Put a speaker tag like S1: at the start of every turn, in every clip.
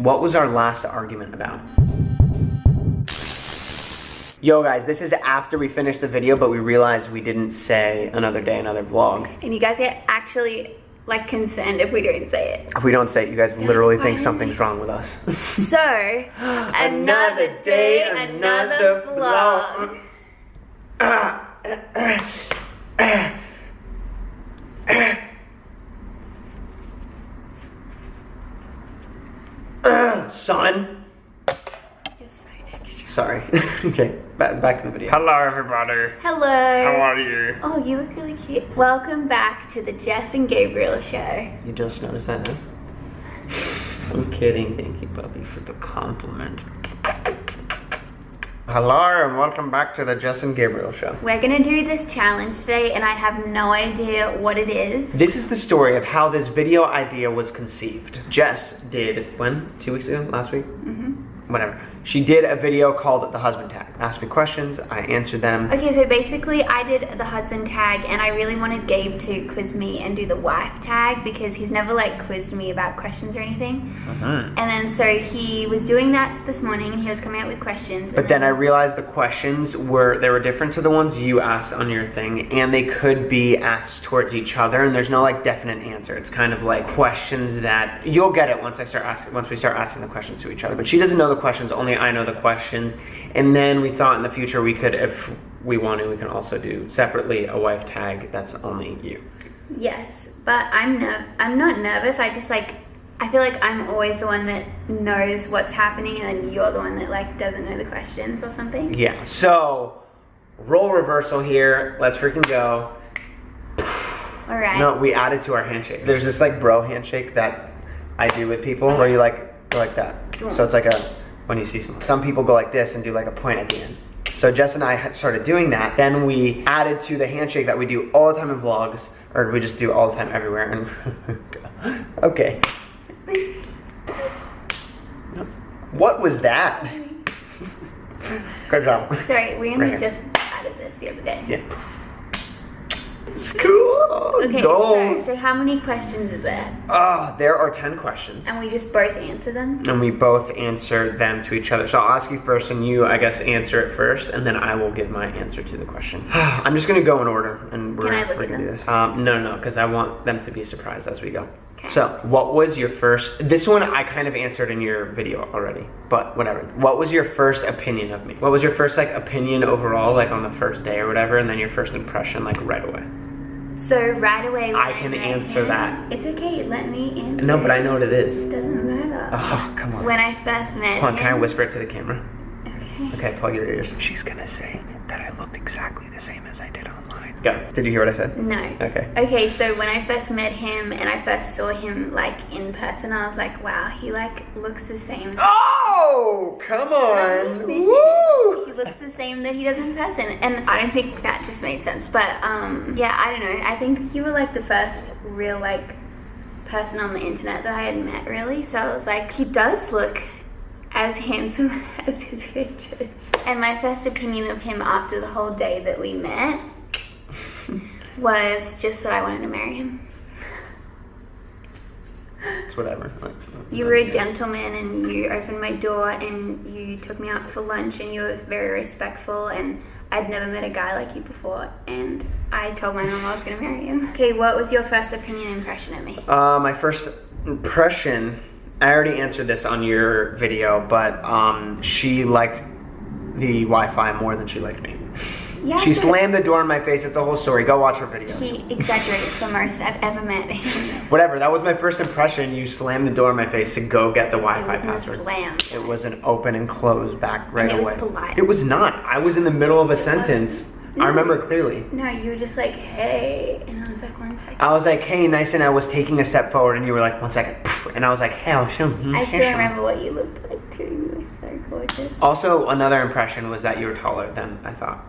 S1: What was our last argument about? Yo guys, this is after we finished the video, but we realized we didn't say another day, another vlog.
S2: And you guys get actually like concerned if we don't say it.
S1: If we don't say it, you guys literally think something's wrong with us.
S2: So, another day, another vlog.
S1: Son. Sorry. Okay, back to the video.
S3: Hello everybody.
S2: Hello.
S3: How are you?
S2: Oh, you look really cute. Welcome back to the Jess and Gabriel show.
S1: You just noticed that, huh? I'm kidding. Thank you, puppy, for the compliment. Hello and welcome back to the Jess and Gabriel show.
S2: We're gonna do this challenge today and I have no idea what it is.
S1: This is the story of how this video idea was conceived. Jess did, when? 2 weeks ago? Last week? Whatever. She did a video called The Husband Tag. Asked me questions, I answered them.
S2: Okay, so basically I did the husband tag and I really wanted Gabe to quiz me and do the wife tag because he's never like quizzed me about questions or anything. And then so he was doing that this morning and he was coming out with questions.
S1: But then I realized the questions were different to the ones you asked on your thing, and they could be asked towards each other, and there's no like definite answer. It's kind of like questions that you'll get it once we start asking the questions to each other. But she doesn't know the questions, only I know the questions. And then we thought in the future we could, if we want to, we can also do separately a wife tag that's only you.
S2: Yes, but I'm not nervous. I just like, I feel like I'm always the one that knows what's happening and then you're the one that like doesn't know the questions or something.
S1: Yeah, so role reversal here. Let's freaking go.
S2: All right.
S1: No, we added to our handshake. There's this like bro handshake that I do with people where you like go like that. So it's like a, when you see some people go like this and do like a point at the end. So Jess and I had started doing that. Then we added to the handshake that we do all the time in vlogs, or we just do all the time everywhere. And okay. What was that? Good job.
S2: Sorry, we only just added this the other day.
S1: Yeah. School.
S2: Okay,
S1: goals.
S2: so how many questions is there?
S1: There are 10 questions.
S2: And we just both answer them?
S1: And we both answer them to each other. So I'll ask you first and you, I guess, answer it first, and then I will give my answer to the question. I'm just gonna go in order, and we're gonna do this. No, because I want them to be surprised as we go. Okay. So, what was your first, this one I kind of answered in your video already, but whatever. What was your first opinion of me? What was your first like opinion overall, like on the first day or whatever, and then your first impression like right away?
S2: So right away
S1: I can answer that.
S2: It's okay, let me answer.
S1: No, but I know what it is.
S2: It doesn't matter.
S1: Oh, come on.
S2: When I first met him.
S1: Hold on, can I whisper it to the camera?
S2: Okay.
S1: Okay, plug your ears. She's gonna say that I looked exactly the same as I did online. Go. Did you hear what I said?
S2: No.
S1: Okay.
S2: Okay, so when I first met him and I first saw him like in person, I was like, wow, he like looks the same.
S1: Oh, come on. Woo!
S2: He looks the same that he does in person. And I don't think that just made sense. But yeah, I don't know. I think you were like the first real like person on the internet that I had met really. So I was like, he does look as handsome as his pictures. And my first opinion of him after the whole day that we met was just that I wanted to marry him.
S1: It's whatever.
S2: You were a gentleman and you opened my door and you took me out for lunch and you were very respectful, and I'd never met a guy like you before, and I told my mom I was gonna marry him. Okay, what was your first opinion impression of me?
S1: My first impression, I already answered this on your video, but she liked the Wi-Fi more than she liked me.
S2: Yeah,
S1: she slammed the door in my face. It's the whole story. Go watch her video.
S2: He exaggerates the most I've ever met him.
S1: Whatever, that was my first impression. You slammed the door in my face to go get the Wi-Fi
S2: password.
S1: password.
S2: A slam.
S1: It was an open and close back right away.
S2: It was polite.
S1: It was not. I was in the middle of a sentence.
S2: No,
S1: I remember clearly.
S2: No, you were just like, hey, and I was like, 1 second.
S1: I was like, hey, nice, and I was taking a step forward, and you were like, 1 second, and I was like, hey,
S2: I still remember what you looked like too. You were so gorgeous.
S1: Also, another impression was that you were taller than I thought.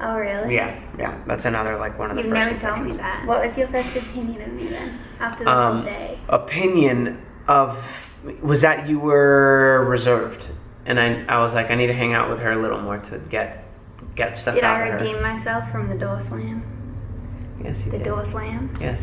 S2: Oh, really?
S1: Yeah, that's another, like, one of the
S2: You've
S1: first
S2: never told me that. What was your first opinion of me then, after the whole day?
S1: Opinion of, was that you were reserved, and I was like, I need to hang out with her a little more to get stuff out of her.
S2: Did I redeem myself from the door slam?
S1: Yes, you did.
S2: The door slam?
S1: Yes.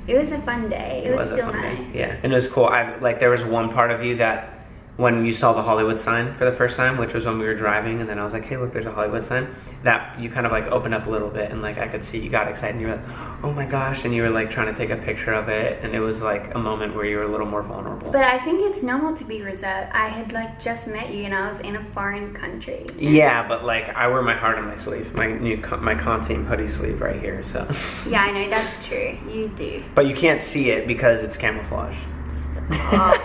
S2: It was a fun day. It was
S1: a
S2: still
S1: fun day.
S2: nice.
S1: Yeah, and it was cool. There was one part of you that when you saw the Hollywood sign for the first time, which was when we were driving, and then I was like, hey, look, there's a Hollywood sign, that you kind of like opened up a little bit, and like I could see you got excited, and you were like, oh my gosh, and you were like trying to take a picture of it, and it was like a moment where you were a little more vulnerable.
S2: But I think it's normal to be reserved. I had like just met you and I was in a foreign country.
S1: Yeah, but like I wear my heart on my sleeve, my Con Team hoodie sleeve right here, so.
S2: Yeah, I know, that's true. You do.
S1: But you can't see it because it's camouflage.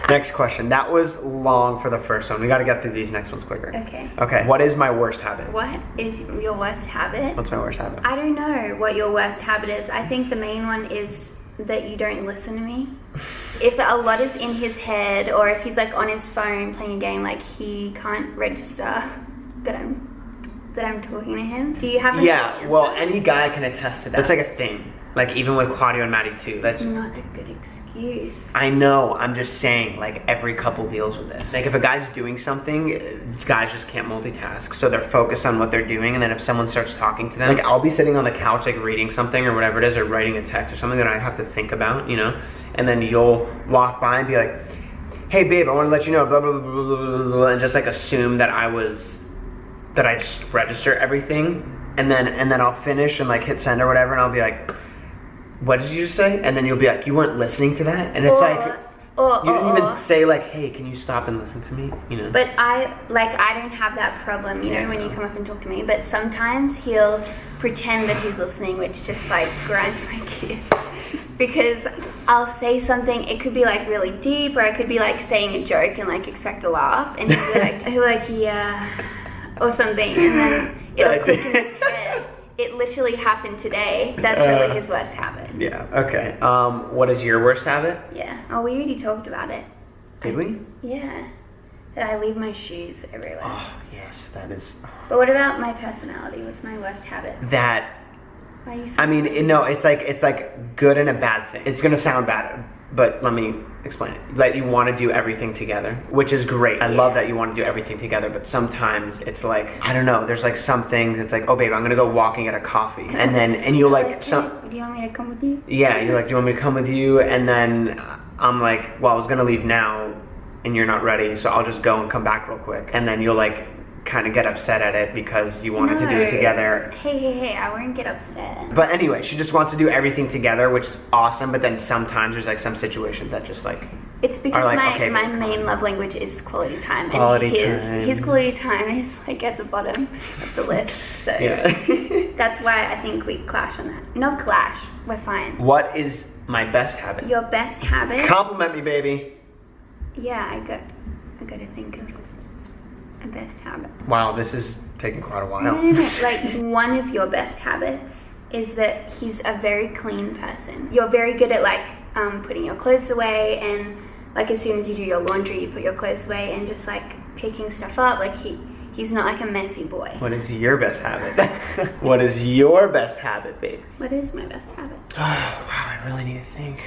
S1: Next question. That was long for the first one. We got to get through these next ones quicker.
S2: Okay.
S1: Okay. What is my worst habit?
S2: What is your worst habit?
S1: What's my worst habit?
S2: I don't know what your worst habit is. I think the main one is that you don't listen to me. If a lot is in his head, or if he's like on his phone playing a game, like he can't register that I'm talking to him. Do you have?
S1: Yeah. Well, any guy can attest to that. It's like a thing. Like even with Claudio and Maddie too. That's
S2: not a good excuse.
S1: I know. I'm just saying. Like every couple deals with this. Like if a guy's doing something, guys just can't multitask. So they're focused on what they're doing, and then if someone starts talking to them, like I'll be sitting on the couch like reading something or whatever it is, or writing a text or something that I have to think about, you know. And then you'll walk by and be like, "Hey babe, I want to let you know," blah blah blah blah blah blah, and just like assume that I just register everything, and then I'll finish and like hit send or whatever, and I'll be like, what did you just say? And then you'll be like, you weren't listening to that? And it's you didn't even say like, hey, can you stop and listen to me? You know?
S2: But I don't have that problem, you know, when you come up and talk to me. But sometimes he'll pretend that he's listening, which just like grinds my gears. Because I'll say something, it could be like really deep, or I could be like saying a joke and like expect a laugh. And he'll be like, yeah, or something. And then it'll click in his head. It literally happened today. That's really his worst habit.
S1: Yeah, okay. What is your worst habit?
S2: Yeah. Oh, we already talked about it.
S1: Did we?
S2: Yeah. That I leave my shoes everywhere.
S1: Oh, yes, that is...
S2: But what about my personality? What's my worst habit?
S1: That...
S2: Why are you
S1: I mean, no, it's like good and a bad thing. It's gonna sound bad, but let me explain it. Like you want to do everything together, which is great. I love that you want to do everything together, but sometimes it's like, I don't know, there's like some things, it's like, oh babe, I'm gonna go walking, get a coffee. And you'll like,
S2: do you want me to come with you?
S1: Yeah, you're like, do you want me to come with you? And then I'm like, well, I was gonna leave now and you're not ready, so I'll just go and come back real quick. And then you'll like, kind of get upset at it because you wanted to do it together.
S2: Hey, I wouldn't get upset.
S1: But anyway, she just wants to do everything together, which is awesome, but then sometimes there's like some situations that just like...
S2: It's because
S1: like,
S2: my main love language is quality time.
S1: And
S2: his quality time is like at the bottom of the list. So
S1: yeah.
S2: That's why I think we clash on that. No clash, we're fine.
S1: What is my best habit?
S2: Your best habit?
S1: Compliment me, baby.
S2: Yeah, I got to think of a best habit.
S1: Wow, this is taking quite a while.
S2: No. Like one of your best habits is that he's a very clean person. You're very good at like putting your clothes away, and like as soon as you do your laundry, you put your clothes away, and just like picking stuff up. Like he's not like a messy boy.
S1: What is your best habit? What is your best habit, babe?
S2: What is my best habit?
S1: Oh, wow, I really need to think.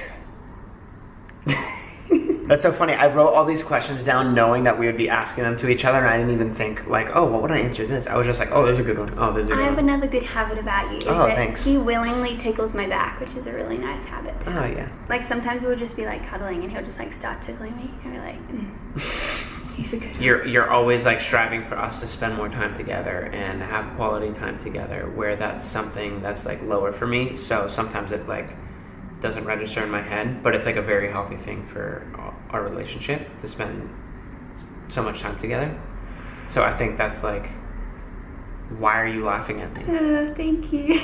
S1: That's so funny. I wrote all these questions down knowing that we would be asking them to each other, and I didn't even think like, oh, what would I answer this? I was just like, oh, this is a good one. Oh, this is a good one.
S2: I have another good habit about you. Is
S1: oh,
S2: that
S1: thanks.
S2: He willingly tickles my back, which is a really nice habit.
S1: Oh, yeah.
S2: Like sometimes we'll just be like cuddling, and he'll just like start tickling me, and we're like, he's a good one.
S1: You're always like striving for us to spend more time together and have quality time together, where that's something that's like lower for me. So sometimes it like doesn't register in my head, but it's like a very healthy thing for our relationship to spend so much time together. So I think that's like, why are you laughing at me?
S2: Thank you.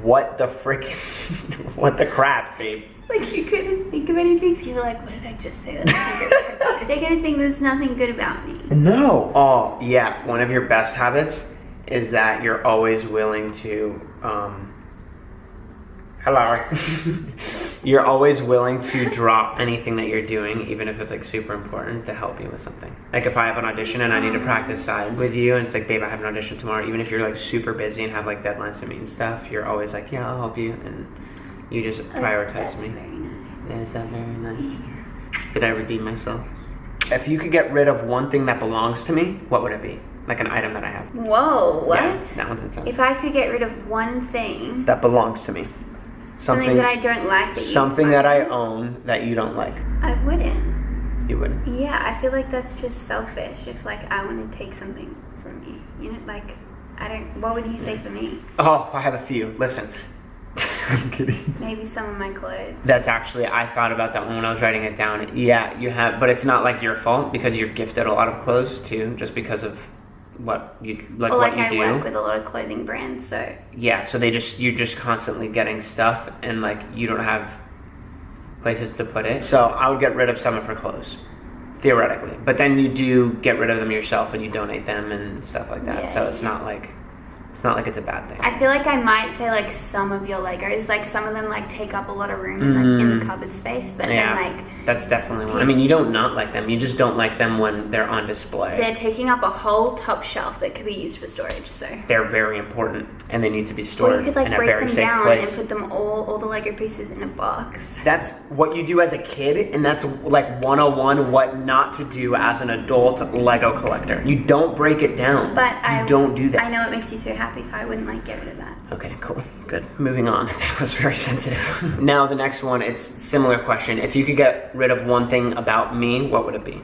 S1: What the frickin', what the crap, babe?
S2: Like you couldn't think of anything, so you were like, what did I just say? They're gonna think there's nothing good about me.
S1: No. Oh, yeah. One of your best habits is that you're always willing to, hello. You're always willing to drop anything that you're doing, even if it's like super important, to help you with something. Like if I have an audition and I need to practice sides with you, and it's like, babe, I have an audition tomorrow, even if you're like super busy and have like deadlines to meet and stuff, you're always like, yeah, I'll help you, and you just prioritize me.
S2: Very nice.
S1: Is that very nice? Did I redeem myself? If you could get rid of one thing that belongs to me, what would it be? Like an item that I have.
S2: Whoa, what?
S1: Yeah, that one's intense.
S2: If I could get rid of one thing
S1: that belongs to me.
S2: Something that I don't like that you
S1: something that I own that you don't like.
S2: I wouldn't.
S1: You wouldn't?
S2: Yeah, I feel like that's just selfish if like I want to take something from you. You know, like what would you say for me?
S1: Oh, I have a few. Listen. I'm kidding.
S2: Maybe some of my clothes.
S1: That's actually, I thought about that one when I was writing it down. Yeah, you have, but it's not like your fault because you're gifted a lot of clothes too, just because of what you like.
S2: Or
S1: what
S2: like
S1: you do.
S2: I work with a lot of clothing brands, so
S1: yeah. So you're just constantly getting stuff, and like you don't have places to put it. So I would get rid of some of her clothes, theoretically. But then you do get rid of them yourself, and you donate them and stuff like that.
S2: Yeah,
S1: so it's not like it's a bad thing.
S2: I feel like I might say like some of your Legos, like some of them like take up a lot of room in the cupboard space, but
S1: yeah,
S2: then like
S1: that's definitely one. I mean, you don't not like them, you just don't like them when they're on display.
S2: they're taking up a whole top shelf that could be used for storage, so.
S1: They're very important and they need to be
S2: Or
S1: stored
S2: you could like
S1: in a
S2: break
S1: very
S2: them
S1: safe
S2: down
S1: place.
S2: and put them all the Lego pieces in a box.
S1: That's what you do as a kid, and that's like 101 what not to do as an adult Lego collector. You don't break it down.
S2: But
S1: you don't do that.
S2: I know it makes you so happy, so I wouldn't like get rid of that.
S1: Okay, cool. Good. Moving on. That was very sensitive. Now the next one, it's a similar question. If you could get rid of one thing about me, what would it be?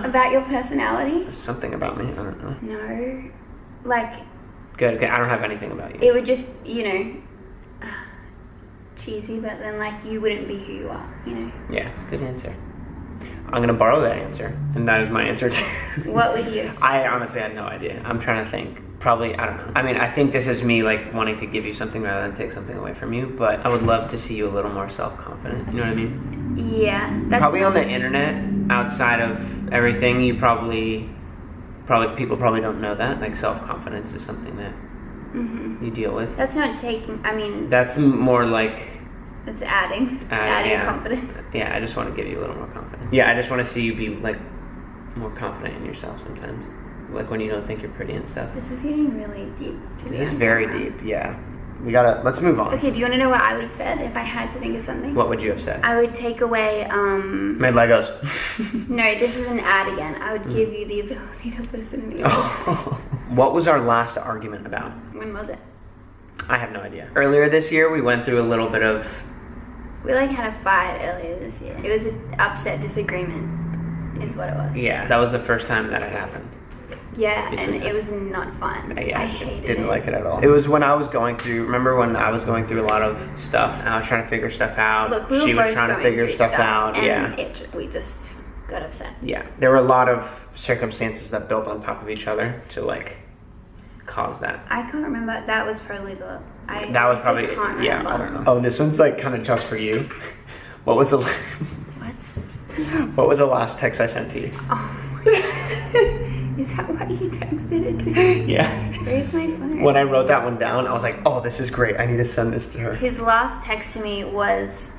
S2: About your personality?
S1: Something about me, I don't know.
S2: No. Like,
S1: Good, okay, I don't have anything about you.
S2: it would just, you know, cheesy, but then like you wouldn't be who you are, you know?
S1: Yeah, it's a good answer. I'm gonna borrow that answer, and that is my answer too.
S2: What would you say?
S1: I honestly had no idea. I'm trying to think. Probably, I don't know. I mean, I think this is me like wanting to give you something rather than take something away from you, but I would love to see you a little more self-confident. You know what I mean?
S2: Yeah. That's
S1: Probably on the
S2: not-
S1: internet, outside of everything, you probably people probably don't know that. Like self-confidence is something that you deal with.
S2: That's not taking, I mean,
S1: That's more like
S2: it's adding
S1: yeah.
S2: confidence.
S1: Yeah, I just want to give you a little more confidence. Yeah, I just want to see you be like more confident in yourself sometimes. Like when you don't think you're pretty and stuff.
S2: This is getting really deep.
S1: This is very deep, yeah. Let's move on.
S2: Okay, do you want to know what I would have said if I had to think of something?
S1: What would you have said?
S2: I would take away,
S1: Made Legos.
S2: no, this is an ad again. I would give you the ability to listen to me.
S1: What was our last argument about?
S2: When was it?
S1: I have no idea. Earlier this year, we went through a little bit of...
S2: We like had a fight earlier this year. It was an upset disagreement, is what it was.
S1: Yeah, that was the first time that had happened.
S2: Yeah,
S1: Between
S2: and
S1: us.
S2: it was not fun.
S1: Yeah,
S2: I hated
S1: didn't
S2: it.
S1: like it at all. It was when I was going through, remember when I was going through a lot of stuff and I was trying to figure stuff out.
S2: Look, we were
S1: she was
S2: both
S1: trying to
S2: going
S1: figure
S2: through
S1: stuff out.
S2: and
S1: Yeah.
S2: we just got upset.
S1: Yeah. There were a lot of circumstances that built on top of each other to like cause that.
S2: I can't remember. That was probably the.
S1: That was probably,
S2: can't
S1: yeah,
S2: remember.
S1: I don't know. Oh, this one's like kind of just for you. What was the
S2: What?
S1: What was the last text I sent to you?
S2: Oh my God. Is that why you texted it to me?
S1: Yeah.
S2: Where's my phone?
S1: When I wrote that one down, I was like, oh, this is great. I need to send this to her.
S2: His last text to me was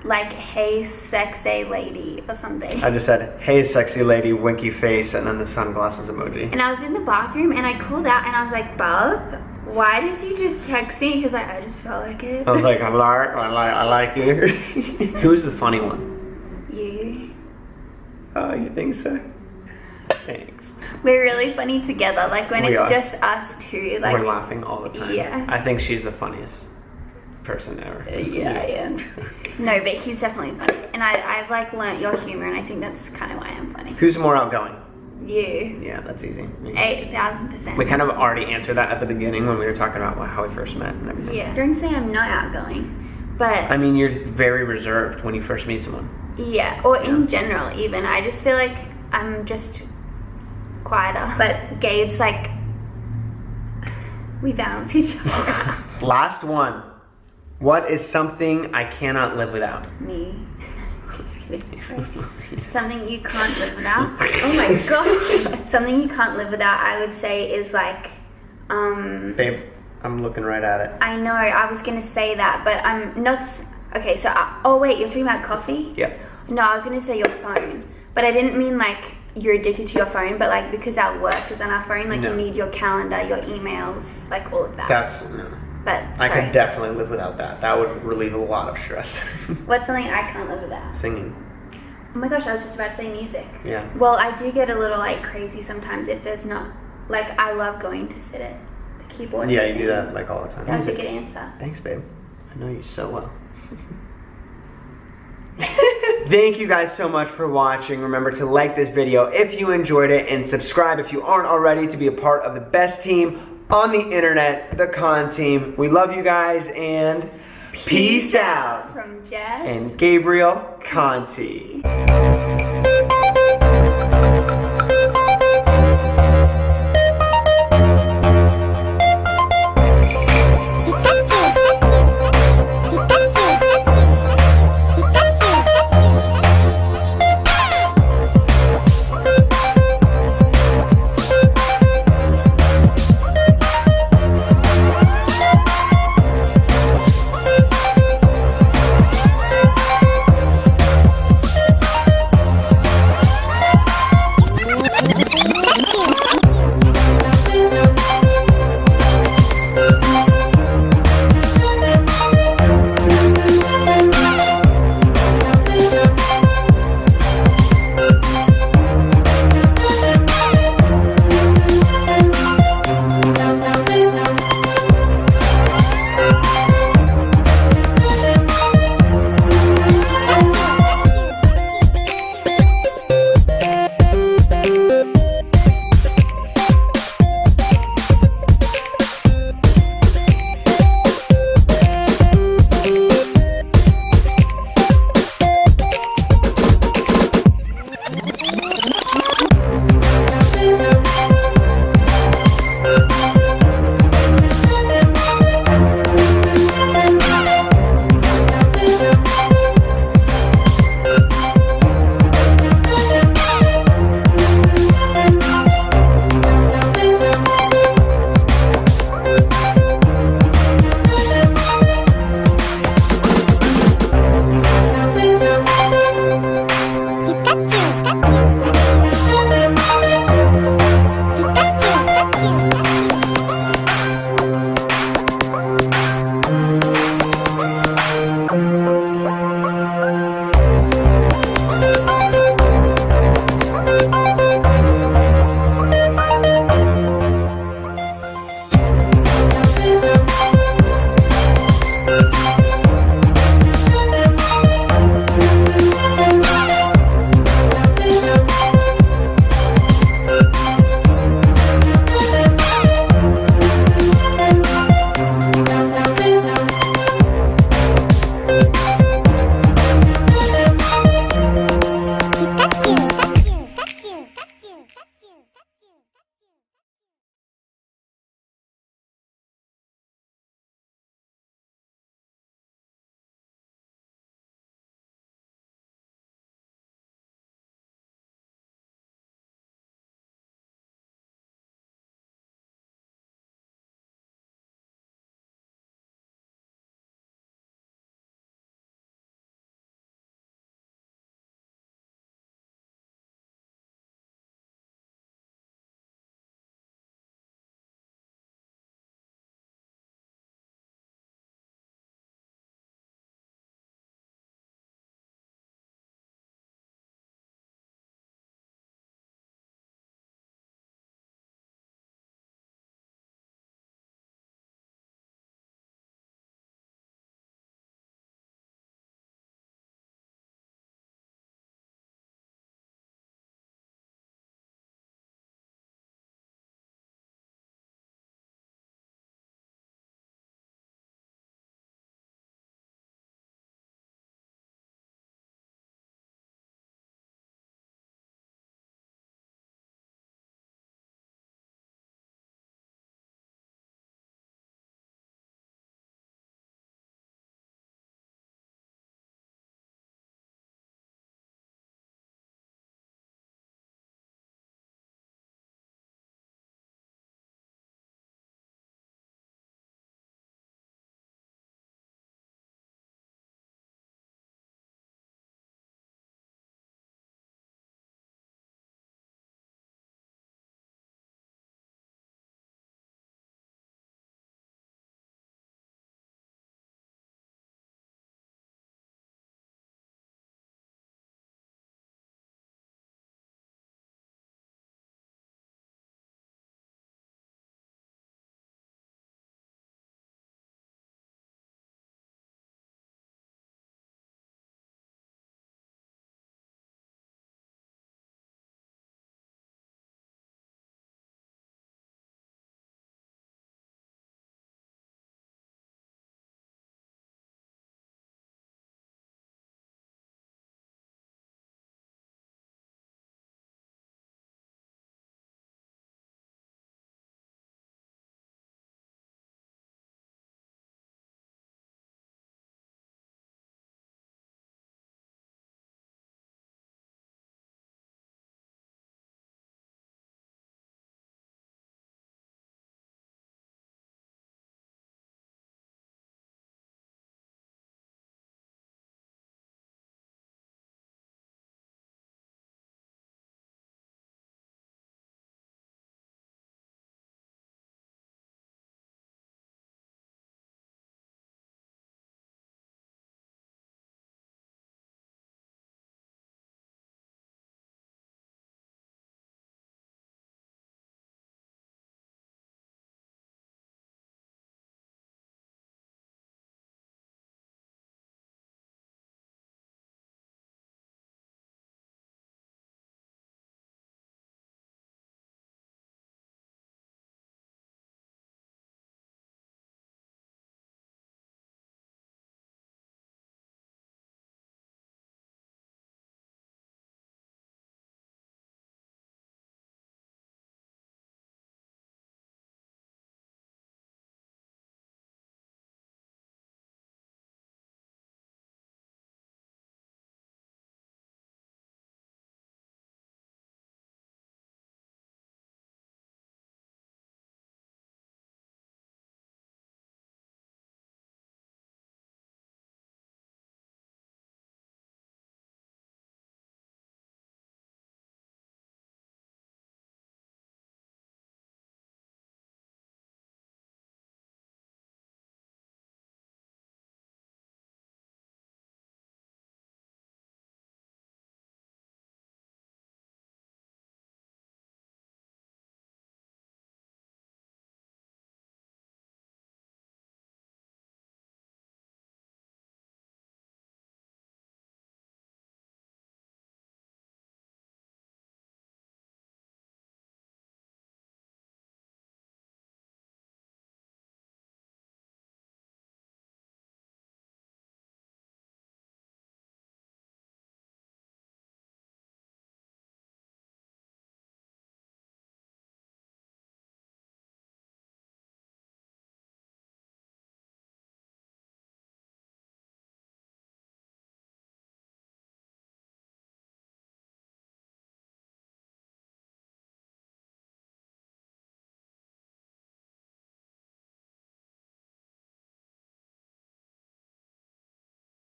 S2: like, "Hey, sexy lady," or something.
S1: I just said, hey, sexy lady, winky face, and then the sunglasses emoji.
S2: And I was in the bathroom and I called out and I was like, "Bub, why did you just text me?" He's like, "I just felt like it."
S1: I was like, I like you. Who's the funny one?
S2: You.
S1: Oh, you think so? Thanks.
S2: We're really funny together. Like when
S1: We
S2: it's
S1: are.
S2: just us two. Like
S1: We're laughing all the time.
S2: Yeah.
S1: I think she's the funniest person ever.
S2: Yeah, I am. No, but he's definitely funny. And I've like learnt your humor and I think that's kind of why I'm funny.
S1: Who's more outgoing?
S2: You.
S1: Yeah, that's easy.
S2: 8,000%.
S1: We kind of already answered that at the beginning when we were talking about how we first met and everything.
S2: Yeah. Don't say I'm not outgoing, but
S1: I mean, you're very reserved when you first meet someone.
S2: yeah, or in general even. I just feel like I'm just quieter. But Gabe's like, we balance each other out.
S1: Last one. What is something I cannot live without?
S2: Me. Just kidding. Something you can't live without. Oh my god. Something you can't live without, I would say, is like,
S1: Babe, I'm looking right at it.
S2: I know, I was gonna say that, but I'm not. Okay, so oh wait, you're talking about coffee?
S1: Yeah.
S2: No, I was gonna say your phone, but I didn't mean like you're addicted to your phone, but like because our work is on our phone, like
S1: No.
S2: you need your calendar, your emails, like all of that.
S1: That's, no.
S2: But
S1: I
S2: sorry.
S1: could definitely live without that. That would relieve a lot of stress.
S2: What's something I can't live without?
S1: Singing.
S2: Oh my gosh, I was just about to say music.
S1: Yeah.
S2: Well, I do get a little like crazy sometimes if there's not, like I love going to sit at the keyboard.
S1: Yeah,
S2: and
S1: you do
S2: sing.
S1: that like all the time.
S2: That was a
S1: Music.
S2: good answer.
S1: Thanks, babe. I know you so well. Thank you guys so much for watching. Remember to like this video if you enjoyed it, and subscribe if you aren't already to be a part of the best team on the internet, the Con Team. We love you guys, and peace out.
S2: From Jess
S1: and Gabriel Conti.